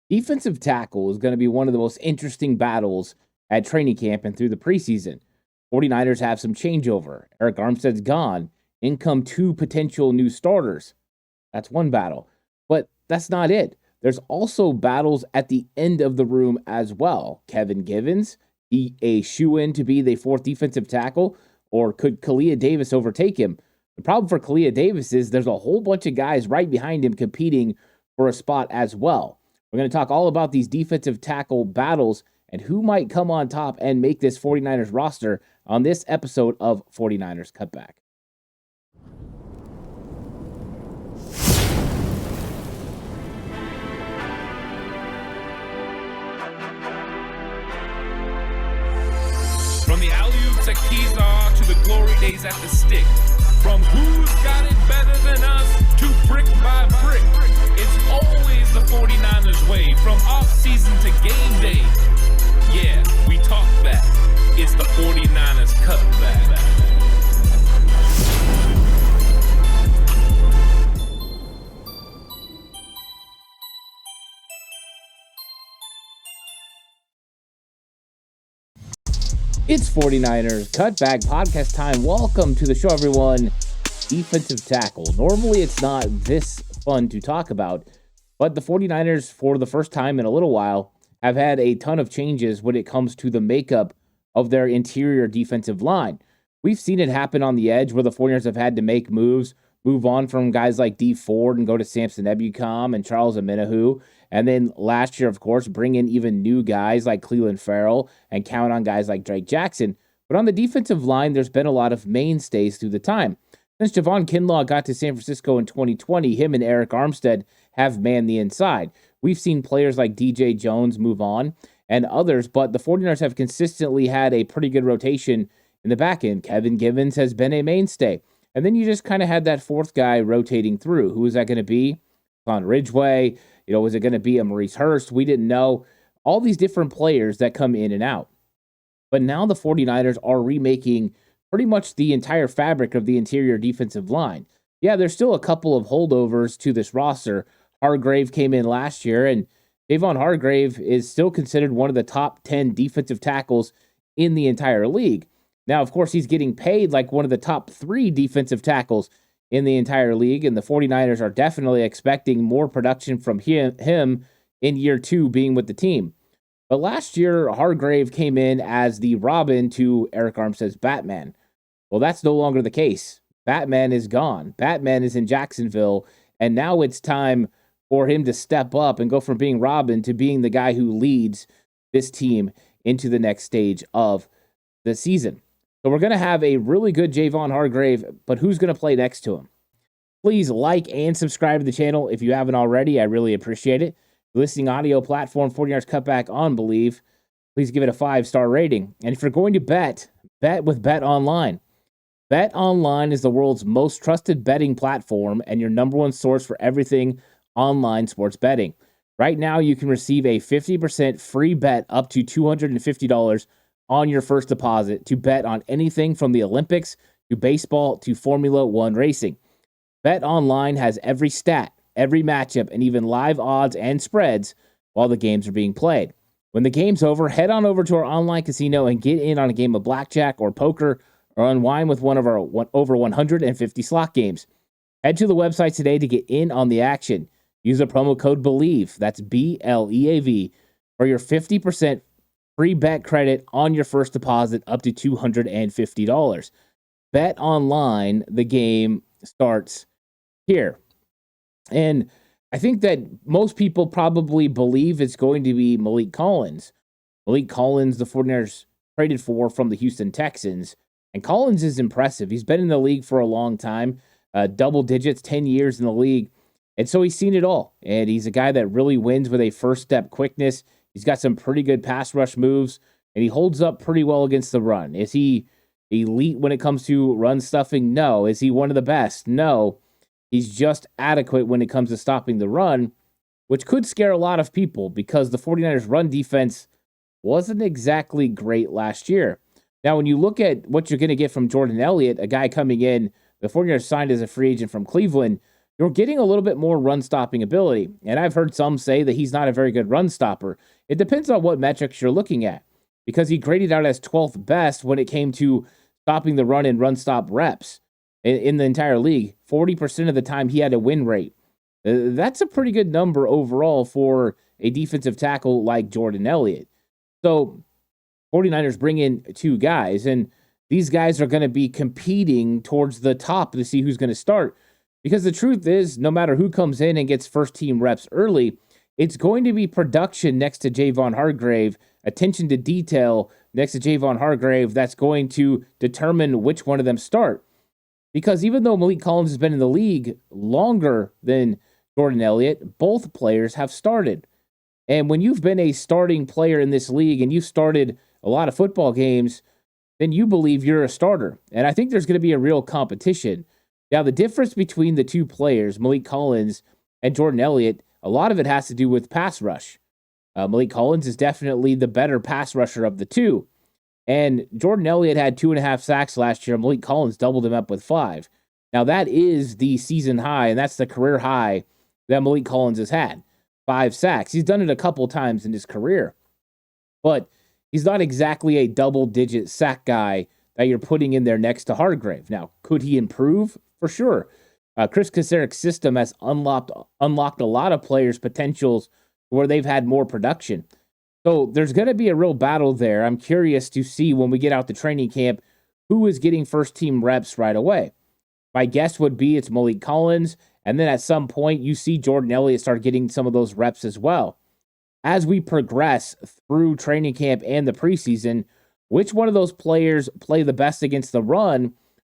Defensive tackle is going to be one of the most interesting battles at training camp and through the preseason. 49ers have some changeover. Eric Armstead's gone. In come two potential new starters. That's one battle. But that's not it. There's also battles at the end of the room as well. Kevin Givens, he a shoe-in to be the fourth defensive tackle, or could Kalia Davis overtake him? The problem for Kalia Davis is there's a whole bunch of guys right behind him competing for a spot as well. We're going to talk all about these defensive tackle battles and who might come on top and make this 49ers roster on this episode of 49ers Cutback. From the alley-oops at Kezar to the glory days at the stick. From who's got it better than us to brick by brick. It's always the 49ers way, from off-season to game day. Yeah, we talk back. It's the 49ers Cutback. It's 49ers Cutback podcast time. Welcome to the show, everyone. Defensive tackle. Normally, it's not this fun to talk about, but the 49ers, for the first time in a little while, have had a ton of changes when it comes to the makeup of their interior defensive line. We've seen it happen on the edge where the 49ers have had to make moves, move on from guys like D Ford and go to Samson Ebukam and Charles Omenihu. And then last year, of course, bring in even new guys like Cleveland Farrell and count on guys like Drake Jackson. But on the defensive line, there's been a lot of mainstays through the time. Since Javon Kinlaw got to San Francisco in 2020, him and Eric Armstead have manned the inside. We've seen players like DJ Jones move on and others, but the 49ers have consistently had a pretty good rotation in the back end. Kevin Givens has been a mainstay. And then you just kind of had that fourth guy rotating through. Who is that going to be? Con Ridgeway. Was it going to be a Maurice Hurst? We didn't know. All these different players that come in and out. But now the 49ers are remaking pretty much the entire fabric of the interior defensive line. Yeah, there's still a couple of holdovers to this roster. Hargrave came in last year, and Javon Hargrave is still considered one of the top 10 defensive tackles in the entire league. Now, of course, he's getting paid like one of the top 3 defensive tackles in the entire league, and the 49ers are definitely expecting more production from him in year 2 being with the team. But last year, Hargrave came in as the Robin to Eric Armstead's Batman. Well, that's no longer the case. Batman is gone. Batman is in Jacksonville, and now it's time for him to step up and go from being Robin to being the guy who leads this team into the next stage of the season. So we're going to have a really good Javon Hargrave, but who's going to play next to him? Please like and subscribe to the channel if you haven't already. I really appreciate it. Listening audio platform, 49ers Cutback on Believe. Please give it a 5-star rating. And if you're going to bet with Bet Online. Bet Online is the world's most trusted betting platform and your number one source for everything online sports betting. Right now, you can receive a 50% free bet up to $250 on your first deposit to bet on anything from the Olympics to baseball to Formula One racing. Bet Online has every stat, every matchup, and even live odds and spreads while the games are being played. When the game's over, head on over to our online casino and get in on a game of blackjack or poker or unwind with one of our over 150 slot games. Head to the website today to get in on the action. Use the promo code BELIEVE, that's BLEAV, for your 50% free bet credit on your first deposit up to $250. Bet Online, the game starts here. And I think that most people probably believe it's going to be Malik Collins. Malik Collins, the 49ers traded for from the Houston Texans. And Collins is impressive. He's been in the league for a long time, double digits, 10 years in the league. And so he's seen it all. And he's a guy that really wins with a first step quickness. He's got some pretty good pass rush moves, and he holds up pretty well against the run. Is he elite when it comes to run stuffing? No. Is he one of the best? No. He's just adequate when it comes to stopping the run, which could scare a lot of people because the 49ers run defense wasn't exactly great last year. Now, when you look at what you're going to get from Jordan Elliott, a guy coming in, the 49ers signed as a free agent from Cleveland, you're getting a little bit more run stopping ability. And I've heard some say that he's not a very good run stopper. It depends on what metrics you're looking at, because he graded out as 12th best when it came to stopping the run and run stop reps in the entire league. 40% of the time he had a win rate. That's a pretty good number overall for a defensive tackle like Jordan Elliott. So 49ers bring in two guys, and these guys are going to be competing towards the top to see who's going to start. Because the truth is, no matter who comes in and gets first team reps early, it's going to be production next to Javon Hargrave, attention to detail next to Javon Hargrave that's going to determine which one of them start. Because even though Malik Collins has been in the league longer than Jordan Elliott, both players have started. And when you've been a starting player in this league and you've started a lot of football games, then you believe you're a starter. And I think there's going to be a real competition. Now, the difference between the two players, Malik Collins and Jordan Elliott, a lot of it has to do with pass rush. Malik Collins is definitely the better pass rusher of the two. And Jordan Elliott had 2.5 sacks last year. Malik Collins doubled him up with 5. Now, that is the season high, and that's the career high that Malik Collins has had. 5 sacks. He's done it a couple times in his career. But he's not exactly a double-digit sack guy that you're putting in there next to Hargrave. Now, could he improve? For sure. Chris Kaceric's system has unlocked a lot of players' potentials where they've had more production. So there's going to be a real battle there. I'm curious to see when we get out to training camp who is getting first-team reps right away. My guess would be it's Malik Collins, and then at some point you see Jordan Elliott start getting some of those reps as well. As we progress through training camp and the preseason, which one of those players play the best against the run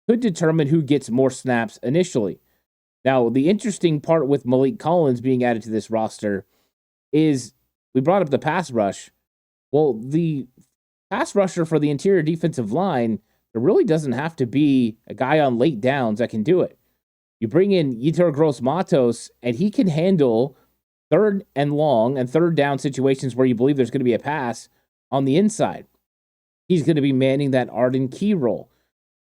could determine who gets more snaps initially. Now, the interesting part with Malik Collins being added to this roster is we brought up the pass rush. Well, the pass rusher for the interior defensive line, there really doesn't have to be a guy on late downs that can do it. You bring in Yetur Gross-Matos, and he can handle third and long and third down situations where you believe there's going to be a pass on the inside. He's going to be manning that Arden Key role.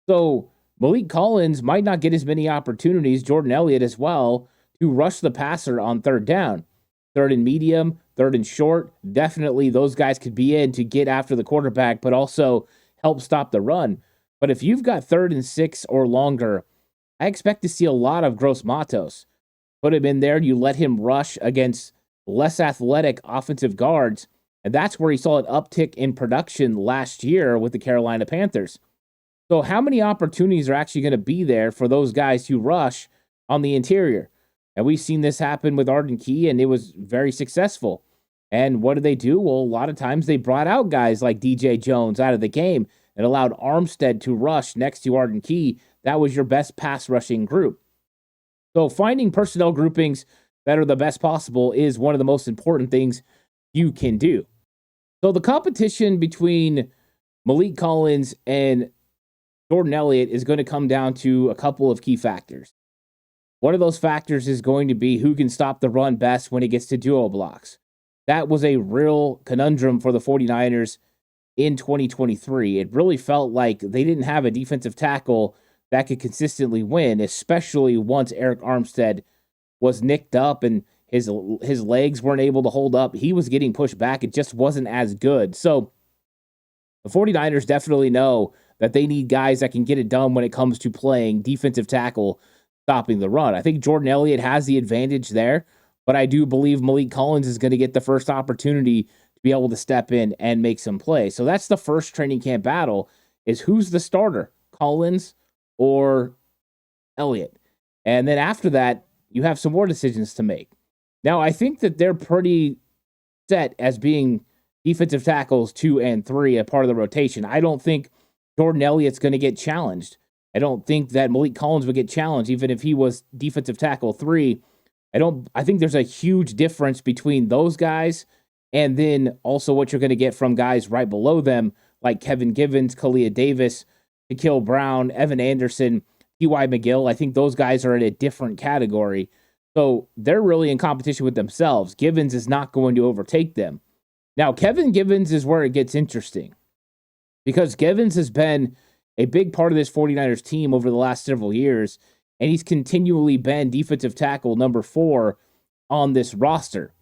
So Malik Collins might not get as many opportunities, Jordan Elliott as well, to rush the passer on third down. Third and medium, third and short, definitely those guys could be in to get after the quarterback, but also help stop the run. But if you've got 3rd and 6 or longer, I expect to see a lot of Gross-Matos. Put him in there, you let him rush against less athletic offensive guards, and that's where he saw an uptick in production last year with the Carolina Panthers. So how many opportunities are actually going to be there for those guys to rush on the interior? And we've seen this happen with Arden Key, and it was very successful. And what did they do? Well, a lot of times they brought out guys like DJ Jones out of the game and allowed Armstead to rush next to Arden Key. That was your best pass rushing group. So finding personnel groupings that are the best possible is one of the most important things you can do. So the competition between Malik Collins and Jordan Elliott is going to come down to a couple of key factors. One of those factors is going to be who can stop the run best when it gets to duo blocks. That was a real conundrum for the 49ers in 2023. It really felt like they didn't have a defensive tackle that could consistently win, especially once Eric Armstead was nicked up and his legs weren't able to hold up. He was getting pushed back. It just wasn't as good. So the 49ers definitely know that they need guys that can get it done when it comes to playing defensive tackle, stopping the run. I think Jordan Elliott has the advantage there, but I do believe Malik Collins is going to get the first opportunity to be able to step in and make some plays. So that's the first training camp battle, is who's the starter, Collins or Elliott? And then after that, you have some more decisions to make. Now, I think that they're pretty set as being defensive tackles 2 and 3, a part of the rotation. I don't think Jordan Elliott's going to get challenged. I don't think that Malik Collins would get challenged, even if he was defensive tackle 3. I think there's a huge difference between those guys and then also what you're going to get from guys right below them, like Kevin Givens, Kalia Davis, Shaquille Brown, Evan Anderson, T.Y. McGill. I think those guys are in a different category. So they're really in competition with themselves. Givens is not going to overtake them. Now, Kevin Givens is where it gets interesting, because Givens has been a big part of this 49ers team over the last several years. and he's continually been defensive tackle number 4 on this roster.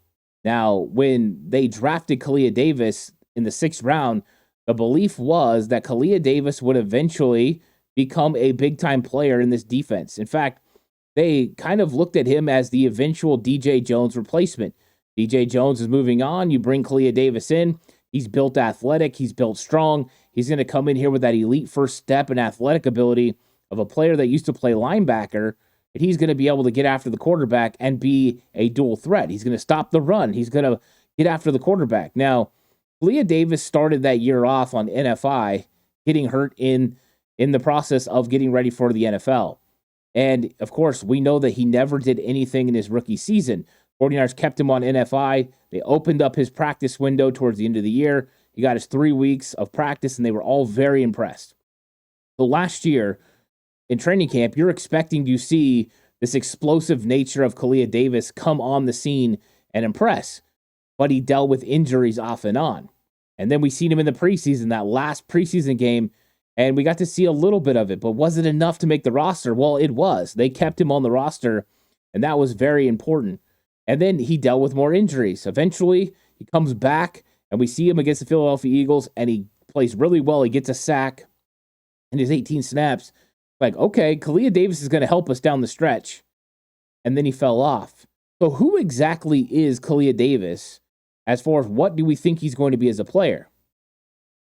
Now, when they drafted Kalia Davis in the 6th round, the belief was that Kalia Davis would eventually become a big-time player in this defense. In fact, they kind of looked at him as the eventual DJ Jones replacement. DJ Jones is moving on. You bring Kalia Davis in. He's built athletic. He's built strong. He's going to come in here with that elite first step and athletic ability of a player that used to play linebacker. And he's going to be able to get after the quarterback and be a dual threat. He's going to stop the run. He's going to get after the quarterback. Now, Kalia Davis started that year off on NFI, getting hurt in the process of getting ready for the NFL. And, of course, we know that he never did anything in his rookie season. 49ers kept him on NFI. They opened up his practice window towards the end of the year. He got his 3 weeks of practice, and they were all very impressed. So last year, in training camp, you're expecting to see this explosive nature of Kalia Davis come on the scene and impress. But he dealt with injuries off and on. And then we seen him in the preseason, that last preseason game, and we got to see a little bit of it. But was it enough to make the roster? Well, it was. They kept him on the roster, and that was very important. And then he dealt with more injuries. Eventually, he comes back, and we see him against the Philadelphia Eagles, and he plays really well. He gets a sack in his 18 snaps. Like, okay, Kalia Davis is going to help us down the stretch. And then he fell off. So who exactly is Kalia Davis as far as what do we think he's going to be as a player?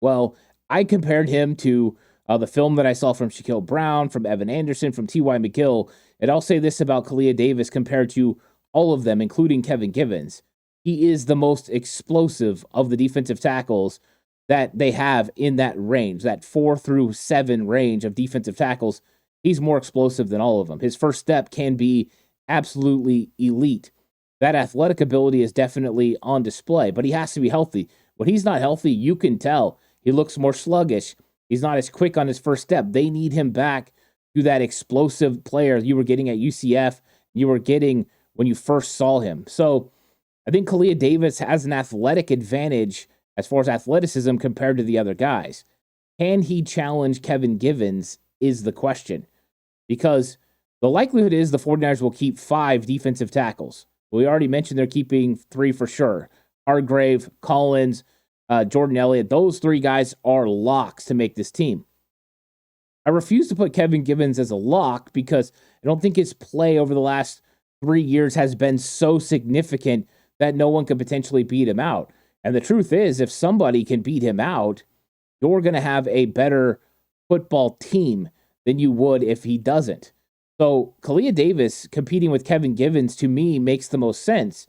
Well, I compared him to the film that I saw from Shaquille Brown, from Evan Anderson, from T.Y. McGill. And I'll say this about Kalia Davis compared to all of them, including Kevin Givens. He is the most explosive of the defensive tackles that they have in that range, that 4 through 7 range of defensive tackles. He's more explosive than all of them. His first step can be absolutely elite. That athletic ability is definitely on display, but he has to be healthy. When he's not healthy, you can tell. He looks more sluggish. He's not as quick on his first step. They need him back to that explosive player you were getting at UCF, you were getting when you first saw him. So I think Kalia Davis has an athletic advantage as far as athleticism compared to the other guys. Can he challenge Kevin Givens is the question. Because the likelihood is the 49ers will keep 5 defensive tackles. We already mentioned they're keeping 3 for sure. Hargrave, Collins, Jordan Elliott. Those 3 guys are locks to make this team. I refuse to put Kevin Givens as a lock because I don't think his play over the last 3 years has been so significant that no one could potentially beat him out. And the truth is, if somebody can beat him out, you're going to have a better football team than you would if he doesn't. So Kalia Davis competing with Kevin Givens, to me, makes the most sense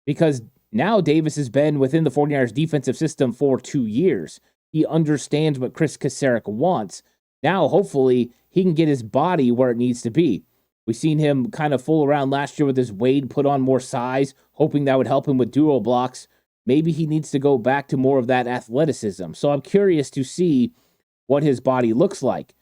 because now Davis has been within the 49ers defensive system for 2 years. He understands what Chris Kacerek wants. Now, hopefully, he can get his body where it needs to be. We've seen him kind of fool around last year with his weight, put on more size, hoping that would help him with dual blocks. Maybe he needs to go back to more of that athleticism. So I'm curious to see what his body looks like.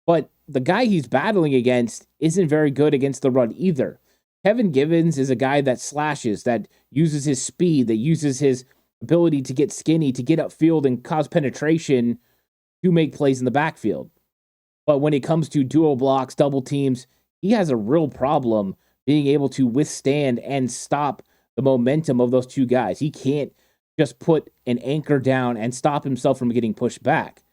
But the guy he's battling against isn't very good against the run either. Kevin Givens is a guy that slashes, that uses his speed, that uses his ability to get skinny, to get upfield and cause penetration to make plays in the backfield. But when it comes to dual blocks, double teams, he has a real problem being able to withstand and stop the momentum of those 2 guys. He can't just put an anchor down and stop himself from getting pushed back.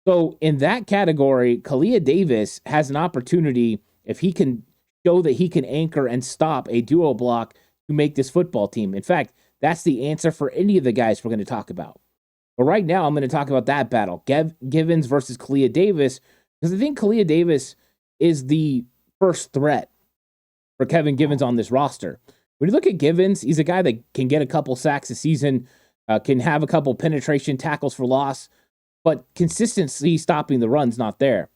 So in that category, Kalia Davis has an opportunity, if he can show that he can anchor and stop a duo block, to make this football team. In fact, that's the answer for any of the guys we're going to talk about. But right now, I'm going to talk about that battle, Givens versus Kalia Davis, because I think Kalia Davis is the first threat for Kevin Givens on this roster. When you look at Givens, he's a guy that can get a couple sacks a season, can have a couple penetration tackles for loss, but consistency stopping the run's not there.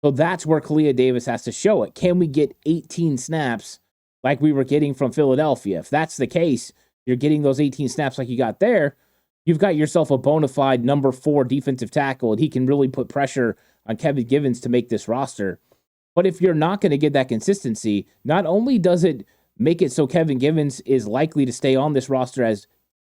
So that's where Kalia Davis has to show it. Can we get 18 snaps like we were getting from Philadelphia? If that's the case, you're getting those 18 snaps like you got there, you've got yourself a bona fide number 4 defensive tackle, and he can really put pressure on Kevin Givens to make this roster. But if you're not going to get that consistency, not only does it make it so Kevin Givens is likely to stay on this roster as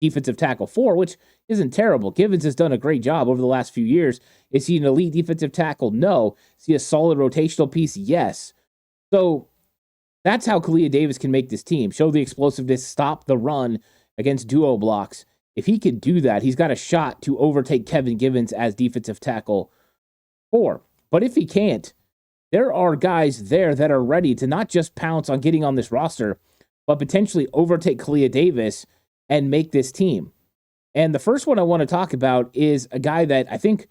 defensive tackle 4, which isn't terrible. Givens has done a great job over the last few years. Is he an elite defensive tackle? No. Is he a solid rotational piece? Yes. So that's how Kalia Davis can make this team. Show the explosiveness, stop the run against duo blocks. If he can do that, he's got a shot to overtake Kevin Givens as defensive tackle 4. But if he can't, there are guys there that are ready to not just pounce on getting on this roster, but potentially overtake Kalia Davis and make this team. And the first one I want to talk about is a guy that I think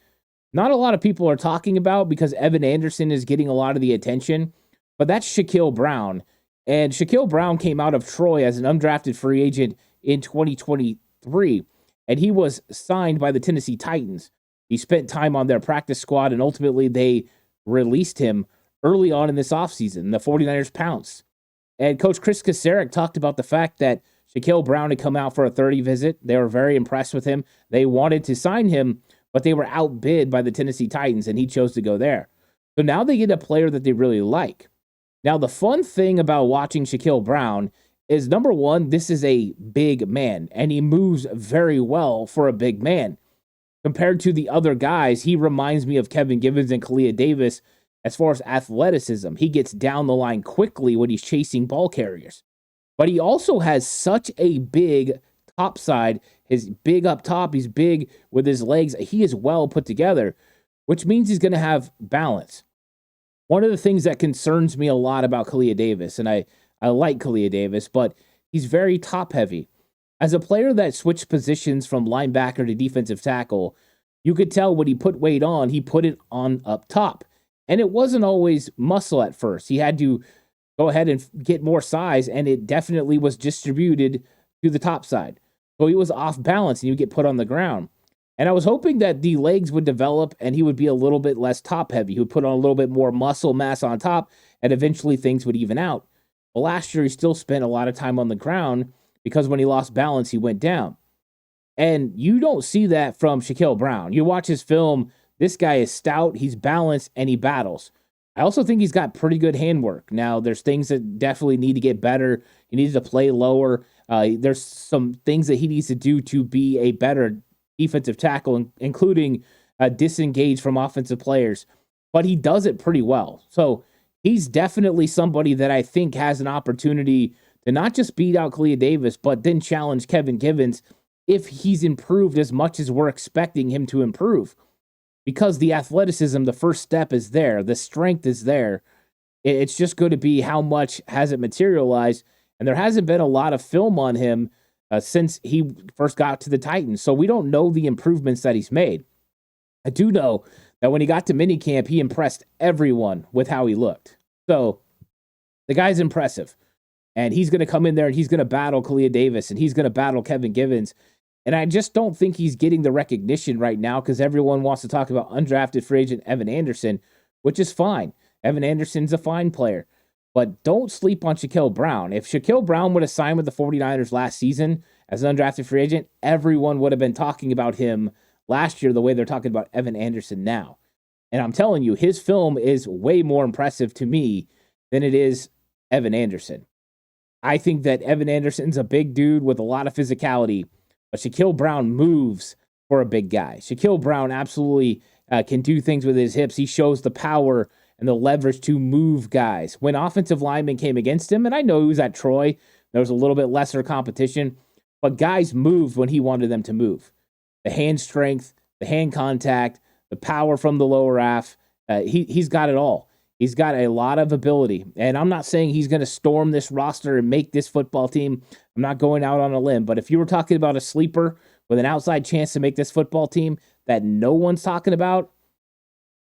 not a lot of people are talking about because Evan Anderson is getting a lot of the attention, but that's Shaquille Brown. And Shaquille Brown came out of Troy as an undrafted free agent in 2023, and he was signed by the Tennessee Titans. He spent time on their practice squad, and ultimately they released him early on in this offseason. The 49ers pounced. And Coach Chris Kacerek talked about the fact that Shaquille Brown had come out for a 30 visit. They were very impressed with him. They wanted to sign him, but they were outbid by the Tennessee Titans, and he chose to go there. So now they get a player that they really like. Now, the fun thing about watching Shaquille Brown is, number one, this is a big man, and he moves very well for a big man. Compared to the other guys, he reminds me of Kevin Givens and Kalia Davis as far as athleticism. He gets down the line quickly when he's chasing ball carriers. But he also has such a big top side. He's big up top. He's big with his legs. He is well put together, which means he's going to have balance. One of the things that concerns me a lot about Kalia Davis, and I like Kalia Davis, but he's very top heavy. As a player that switched positions from linebacker to defensive tackle, you could tell when he put weight on, he put it on up top. And it wasn't always muscle at first. He had to go ahead and get more size, and it definitely was distributed to the top side. So he was off balance, and he would get put on the ground. And I was hoping that the legs would develop, and he would be a little bit less top heavy. He would put on a little bit more muscle mass on top, and eventually things would even out. But last year, he still spent a lot of time on the ground because when he lost balance, he went down. And you don't see that from Shaquille Brown. You watch his film, this guy is stout, he's balanced, and he battles. I also think he's got pretty good handwork. Now, there's things that definitely need to get better. He needs to play lower. There's some things that he needs to do to be a better defensive tackle, including disengage from offensive players. But he does it pretty well. So he's definitely somebody that I think has an opportunity to not just beat out Kalia Davis, but then challenge Kevin Givens if he's improved as much as we're expecting him to improve. Because the athleticism, the first step is there. The strength is there. It's just going to be how much has it materialized. And there hasn't been a lot of film on him since he first got to the Titans. So we don't know the improvements that he's made. I do know that when he got to minicamp, he impressed everyone with how he looked. So the guy's impressive. And he's going to come in there and he's going to battle Kalia Davis and he's going to battle Kevin Givens. And I just don't think he's getting the recognition right now because everyone wants to talk about undrafted free agent Evan Anderson, which is fine. Evan Anderson's a fine player. But don't sleep on Shaquille Brown. If Shaquille Brown would have signed with the 49ers last season as an undrafted free agent, everyone would have been talking about him last year the way they're talking about Evan Anderson now. And I'm telling you, his film is way more impressive to me than it is Evan Anderson. I think that Evan Anderson's a big dude with a lot of physicality, but Shaquille Brown moves for a big guy. Shaquille Brown absolutely can do things with his hips. He shows the power and the leverage to move guys. When offensive linemen came against him, and I know he was at Troy, there was a little bit lesser competition, but guys moved when he wanted them to move. The hand strength, the hand contact, the power from the lower half, he's got it all. He's got a lot of ability, and I'm not saying he's going to storm this roster and make this football team. I'm not going out on a limb, but if you were talking about a sleeper with an outside chance to make this football team that no one's talking about,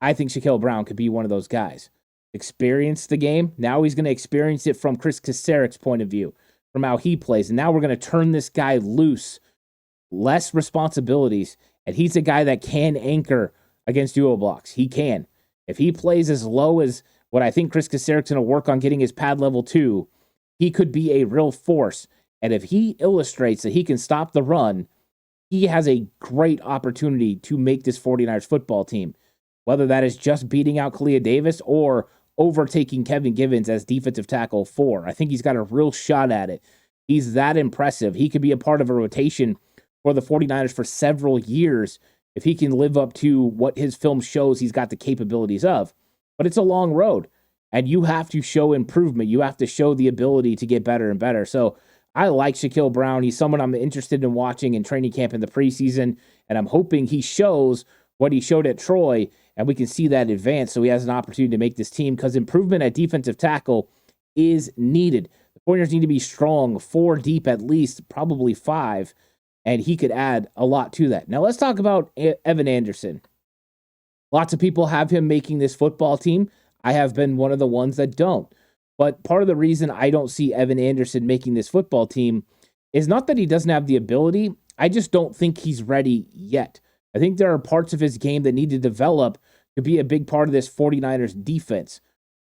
I think Shaquille Brown could be one of those guys. Experience the game. Now he's going to experience it from Chris Kacerek's point of view, from how he plays. And now we're going to turn this guy loose, less responsibilities, and he's a guy that can anchor against duo blocks. He can. If he plays as low as what I think Chris Kacerek's going to work on getting his pad level 2, he could be a real force. And if he illustrates that he can stop the run, he has a great opportunity to make this 49ers football team, whether that is just beating out Kalia Davis or overtaking Kevin Givens as defensive tackle 4. I think he's got a real shot at it. He's that impressive. He could be a part of a rotation for the 49ers for several years if he can live up to what his film shows he's got the capabilities of. But it's a long road. And you have to show improvement. You have to show the ability to get better and better. So I like Shaquille Brown. He's someone I'm interested in watching in training camp in the preseason, and I'm hoping he shows what he showed at Troy, and we can see that advance so he has an opportunity to make this team, because improvement at defensive tackle is needed. The 49ers need to be strong, 4 deep at least, probably 5, and he could add a lot to that. Now let's talk about Evan Anderson. Lots of people have him making this football team. I have been one of the ones that don't. But part of the reason I don't see Evan Anderson making this football team is not that he doesn't have the ability. I just don't think he's ready yet. I think there are parts of his game that need to develop to be a big part of this 49ers defense.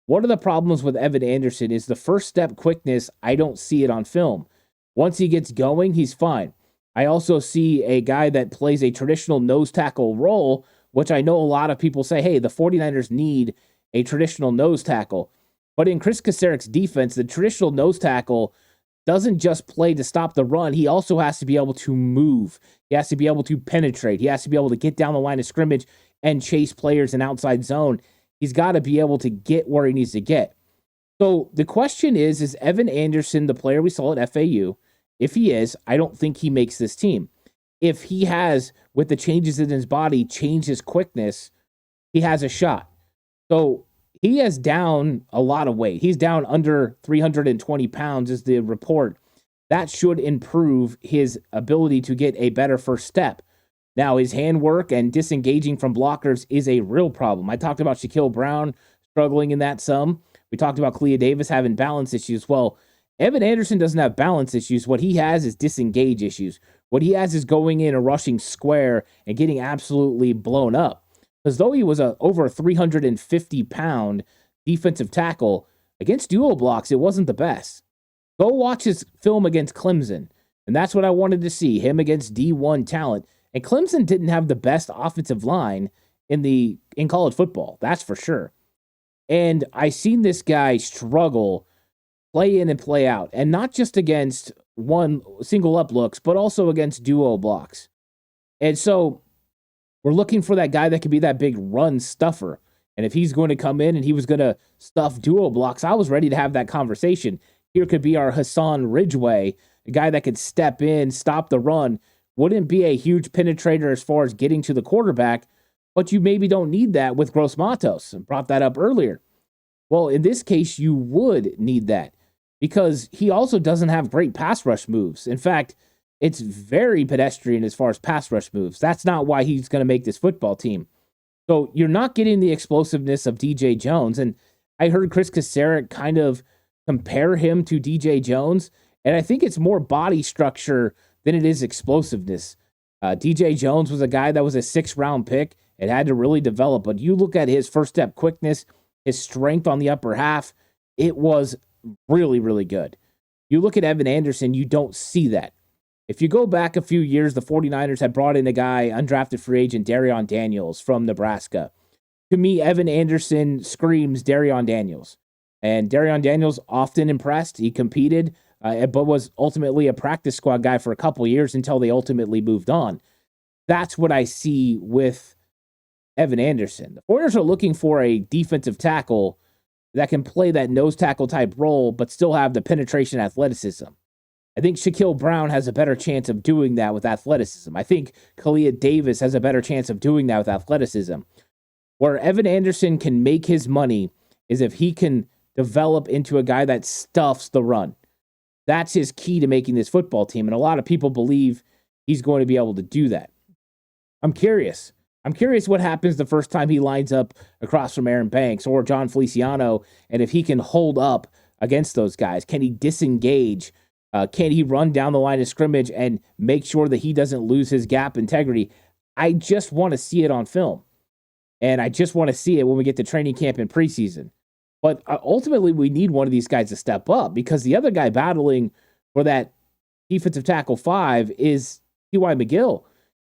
One of the problems with Evan Anderson is the first step quickness. I don't see it on film. Once he gets going, he's fine. I also see a guy that plays a traditional nose tackle role, which I know a lot of people say, hey, the 49ers need a traditional nose tackle. But in Chris Kaceric's defense, the traditional nose tackle doesn't just play to stop the run. He also has to be able to move. He has to be able to penetrate. He has to be able to get down the line of scrimmage and chase players in outside zone. He's got to be able to get where he needs to get. So the question is Evan Anderson the player we saw at FAU? If he is, I don't think he makes this team. If he has, with the changes in his body, changed his quickness, he has a shot. So he is down a lot of weight. He's down under 320 pounds is the report. That should improve his ability to get a better first step. Now, his handwork and disengaging from blockers is a real problem. I talked about Shaquille Brown struggling in that some. We talked about Clea Davis having balance issues. Well, Evan Anderson doesn't have balance issues. What he has is disengage issues. What he has is going in a rushing square and getting absolutely blown up. Because though he was over a 350-pound defensive tackle, against dual blocks, it wasn't the best. Go watch his film against Clemson, and that's what I wanted to see, him against D1 talent. And Clemson didn't have the best offensive line in college football, that's for sure. And I seen this guy struggle, play in and play out, and not just against one single up looks, but also against duo blocks. And so we're looking for that guy that could be that big run stuffer. And if he's going to come in and he was going to stuff duo blocks, I was ready to have that conversation. Here could be our Hassan Ridgeway, a guy that could step in, stop the run. Wouldn't be a huge penetrator as far as getting to the quarterback, but you maybe don't need that with Gross Matos. I brought that up earlier. Well, in this case, you would need that because he also doesn't have great pass rush moves. In fact, it's very pedestrian as far as pass rush moves. That's not why he's going to make this football team. So you're not getting the explosiveness of DJ Jones. And I heard Chris Kaceric kind of compare him to DJ Jones, and I think it's more body structure than it is explosiveness. DJ Jones was a guy that was a 6th-round pick. It had to really develop, but you look at his first step quickness, his strength on the upper half, it was really, really good. You look at Evan Anderson, you don't see that. If you go back a few years, the 49ers had brought in a guy, undrafted free agent, Darion Daniels from Nebraska. To me, Evan Anderson screams Darion Daniels. And Darion Daniels often impressed. He competed, but was ultimately a practice squad guy for a couple years until they ultimately moved on. That's what I see with Evan Anderson. The 49ers are looking for a defensive tackle that can play that nose tackle type role, but still have the penetration athleticism. I think Shaquille Brown has a better chance of doing that with athleticism. I think Clea Davis has a better chance of doing that with athleticism. Where Evan Anderson can make his money is if he can develop into a guy that stuffs the run. That's his key to making this football team, and a lot of people believe he's going to be able to do that. I'm curious. I'm curious what happens the first time he lines up across from Aaron Banks or John Feliciano, and if he can hold up against those guys. Can he disengage? Can he run down the line of scrimmage and make sure that he doesn't lose his gap integrity? I just want to see it on film. And I just want to see it when we get to training camp in preseason. But ultimately, we need one of these guys to step up because the other guy battling for that defensive tackle 5 is T.Y. McGill.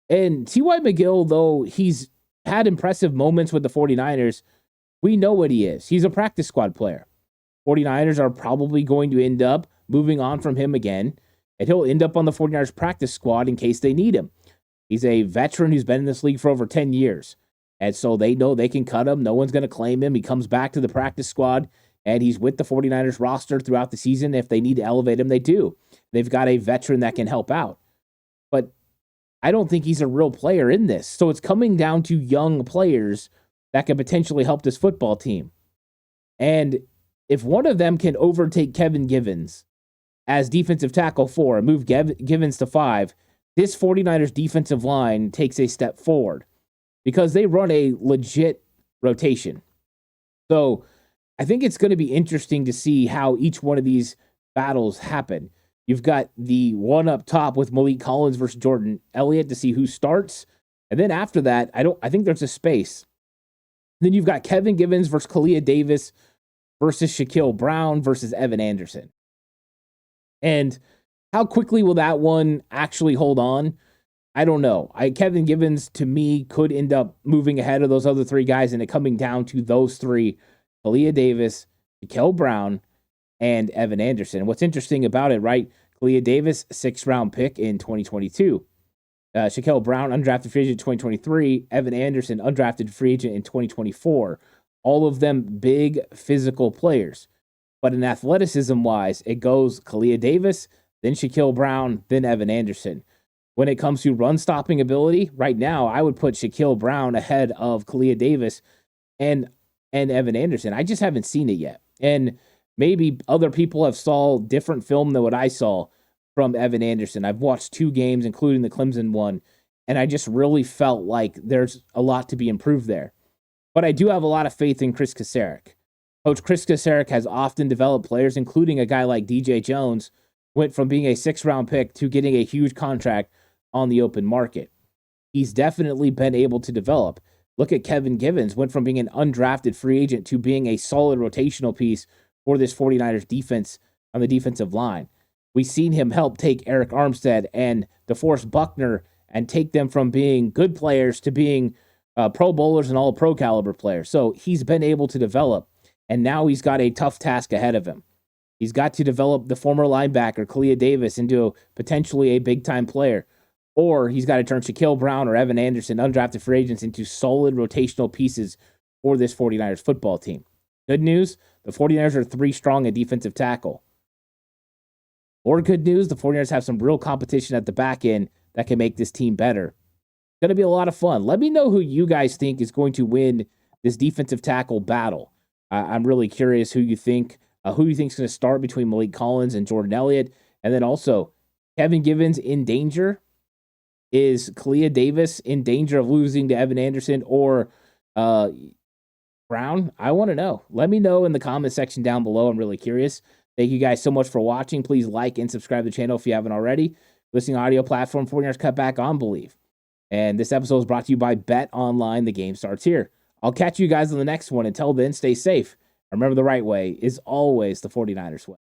And T.Y. McGill, though he's had impressive moments with the 49ers, we know what he is. He's a practice squad player. 49ers are probably going to end up moving on from him again, and he'll end up on the 49ers practice squad in case they need him. He's a veteran who's been in this league for over 10 years. And so they know they can cut him. No one's going to claim him. He comes back to the practice squad. and he's with the 49ers roster throughout the season. If they need to elevate him, they do. They've got a veteran that can help out. But I don't think he's a real player in this. So it's coming down to young players that can potentially help this football team. And if one of them can overtake Kevin Givens as defensive tackle 4 and move Givens to 5, this 49ers defensive line takes a step forward because they run a legit rotation. So I think it's going to be interesting to see how each one of these battles happen. You've got the one up top with Malik Collins versus Jordan Elliott to see who starts. And then after that, I think there's a space. Then you've got Kevin Givens versus Kalia Davis versus Shaquille Brown versus Evan Anderson. And how quickly will that one actually hold on? I don't know. Kevin Givens, to me, could end up moving ahead of those other 3 guys and it coming down to those 3, Kalia Davis, Shaquille Brown, and Evan Anderson. What's interesting about it, right? Kalia Davis, 6th-round pick in 2022. Shaquille Brown, undrafted free agent in 2023. Evan Anderson, undrafted free agent in 2024. All of them big physical players. But in athleticism-wise, it goes Kalia Davis, then Shaquille Brown, then Evan Anderson. When it comes to run-stopping ability, right now, I would put Shaquille Brown ahead of Kalia Davis and Evan Anderson. I just haven't seen it yet. And maybe other people have saw different film than what I saw from Evan Anderson. I've watched 2 games, including the Clemson one, and I just really felt like there's a lot to be improved there. But I do have a lot of faith in Chris Kasarik. Coach Chris Kasarik has often developed players, including a guy like DJ Jones, went from being a 6th-round pick to getting a huge contract on the open market. He's definitely been able to develop. Look at Kevin Givens, went from being an undrafted free agent to being a solid rotational piece for this 49ers defense on the defensive line. We've seen him help take Eric Armstead and DeForest Buckner and take them from being good players to being Pro Bowlers and all pro caliber players. So he's been able to develop, and now he's got a tough task ahead of him. He's got to develop the former linebacker, Kalia Davis, into potentially a big-time player. Or he's got to turn Shaquille Brown or Evan Anderson, undrafted free agents, into solid rotational pieces for this 49ers football team. Good news, the 49ers are 3 strong at defensive tackle. Or good news, the 49ers have some real competition at the back end that can make this team better. It's going to be a lot of fun. Let me know who you guys think is going to win this defensive tackle battle. I'm really curious who you think is going to start between Malik Collins and Jordan Elliott. And then also, Kevin Givens in danger? Is Kalia Davis in danger of losing to Evan Anderson or Brown? I want to know. Let me know in the comment section down below. I'm really curious. Thank you guys so much for watching. Please like and subscribe to the channel if you haven't already. Listening audio platform 49ers Cutback on Believe. And this episode is brought to you by Bet Online. The game starts here. I'll catch you guys on the next one. Until then, stay safe. Remember, the right way is always the 49ers way.